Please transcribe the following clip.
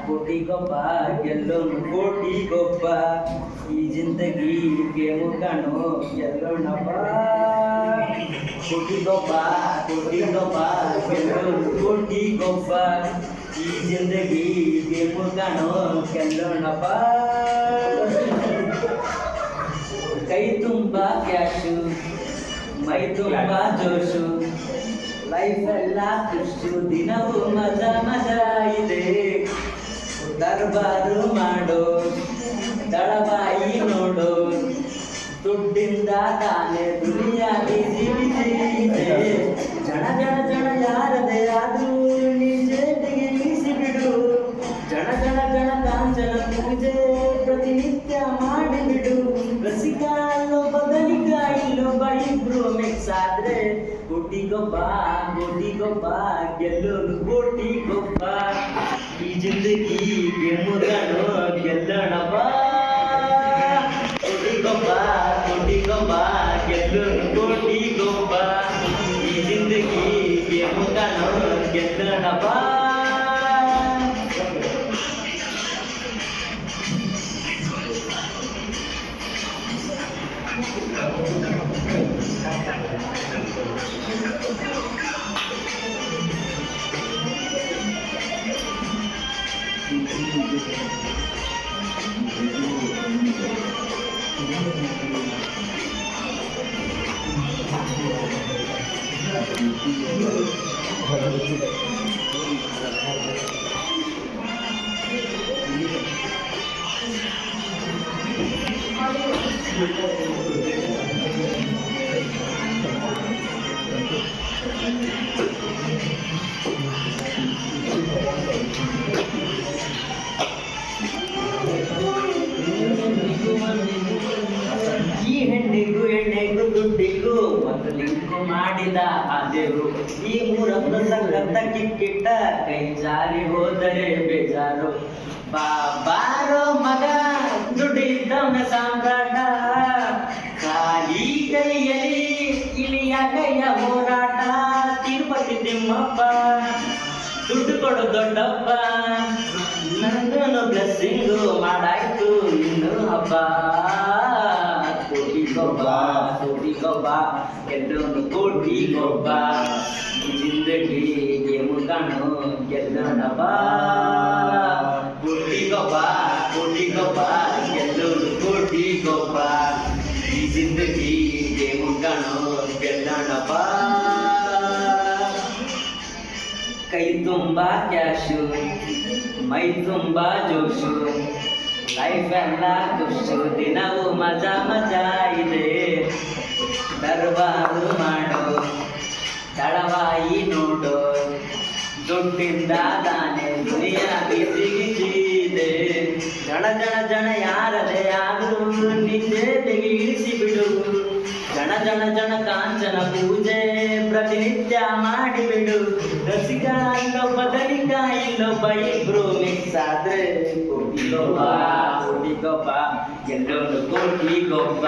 ಕೋಟಿಗೊಬ್ಬ ಗೆಲ್ಲೋನು ಕೋಟಿಗೊಬ್ಬ ಈ ಜಿಂದಗಿ ಗೇಮು ಕಾಣೋ ಗೆಲ್ಲೋಣಪ್ಪ ಕೋಟಿಗೊಬ್ಬ ಗೆಲ್ಲೋನು ಕೋಟಿಗೊಬ್ಬ ಈ ಜಿಂದಗಿ ಗೇಮು ಕಾಣೋ ಗೆಲ್ಲೋಣಪ್ಪ ಕೈ ತುಂಬ ಕ್ಯಾಶು ಮೈ ತುಂಬ ಜೋಶು ಲೈಫ್ ಎಲ್ಲ ಖುಷು ದಿನವೂ ಮಜಾ ಇದೆ ದರ್ಬಾರು ಮಾಡೋ ದಳವಾಯಿ ನೋಡೋ ದುಡ್ಡಿಂದ ತಾನೇ ದುನಿಯಾ ಬಿಸಿ ಇದೆ ಜನ ಯಾರದೇ ಆದ್ರೂ ನಿಜೆಟಿಗೆ ಮೀಸಿ ಬಿಡು ಜನ ಕಾಂಚನ ಪೂಜೆ ಪ್ರತಿನಿತ್ಯ ಮಾಡಿಬಿಡು ರಸಿಕ ಅಲ್ಲೋ ಬದಲಿಕ ಇಲ್ಲೊಬ್ಬ ಇಬ್ರು ಮಿಕ್ಸ್ ಆದ್ರೆ ಕೋಟಿಗೊಬ್ಬ ಗೆಲ್ಲೋನು ಕೋಟಿಗೊಬ್ಬ ಈ ಜಿಂದಗಿ ಗೆಮ್ಮುದನು ಗೆಲ್ಲೋಣಪ್ಪ ಕೋಟಿಗೊಬ್ಬ ಗೆಲ್ಲೋನು ಕೋಟಿಗೊಬ್ಬ ಈ ಜಿಂದಗಿ ಗೆಮ್ಮುದನು ಗೆಲ್ಲೋಣಪ್ಪ ಈ ಹೆಣ್ಣಿಗೂ ಎಣ್ಣೆಗೂ ದುಡ್ಡಿಗೂ ಒಂದು ಲಿಂಕು ಮಾಡಿದ ಆ ದೇವ್ರು ಈ ಮೂರನ್ನು ಸಂಗತ ಕಿಕ್ಕಿಟ್ಟ ಕೈ ಜಾರಿ ಹೋದರೆ ಬೇಜಾರು ಬಾರೋ ಮಗ ದುಡ್ಡಿದ್ದವನ ಸಾಮ್ರಾಟ ಖಾಲಿ ಕೈಯಲ್ಲಿ ಇಳಿಯ ಕೈಯ ಹೋರಾಟ ತಿರುಪತಿ ತಿಮ್ಮಪ್ಪ ದುಡ್ಡು ಕೊಡು ದೊಡ್ಡಪ್ಪ ನಂದನು ಬ್ಲೆಸ್ಸಿಂಗು ಮಾಡಾಯ್ತು ಇನ್ನು ಹಬ್ಬ ಕೋಟಿಗೊಬ್ಬ ಗೆಲ್ಲೋನು ಕೋಟಿಗೊಬ್ಬ ಈ ಜಿಂದಗಿ ಗೇಮು ಕಾಣೋ ಗೆಲ್ಲೋಣಪ್ಪ ಕೋಟಿಗೊಬ್ಬ ಗೆಲ್ಲೋನು ಕೋಟಿಗೊಬ್ಬ ಈ ಜಿಂದಗಿ ಗೇಮು ಕಾಣೋ ಗೆಲ್ಲೋಣಪ್ಪ ಕೈ ತುಂಬ ಕ್ಯಾಶು ಮೈ ತುಂಬ ಜೋಶು ಲೈಫ್ ಎಲ್ಲ ಖುಷು ದಿನವೂ ಮಜಾ ಇದೆ ದರ್ಬಾರು ಮಾಡೋ ದಳವಾಯಿ ನೋಡೋ ದುಡ್ಡಿಂದ ತಾನೇ ದುನಿಯಾ ಬಿಸಿ ಇದೆ ಜನ ಯಾರದೇ ಆದರೂ ನಿಜೆ ತೆಗಿಸಿ ಬಿಡು ಜನ ಕಾಂಚನ ಪೂಜೆ ಪ್ರತಿನಿತ್ಯ ಮಾಡಿಬಿಡು ರಸಿಕ ಇಲ್ಲೊಬ್ಬ ಧನಿಕ ಇಲ್ಲೊಬ್ಬ ಇಬ್ರು ಮಿಕ್ಸ್ ಆದ್ರೆ ಕೋಟಿಗೊಬ್ಬ ಗೆಲ್ಲೋನು ಕೋಟಿಗೊಬ್ಬ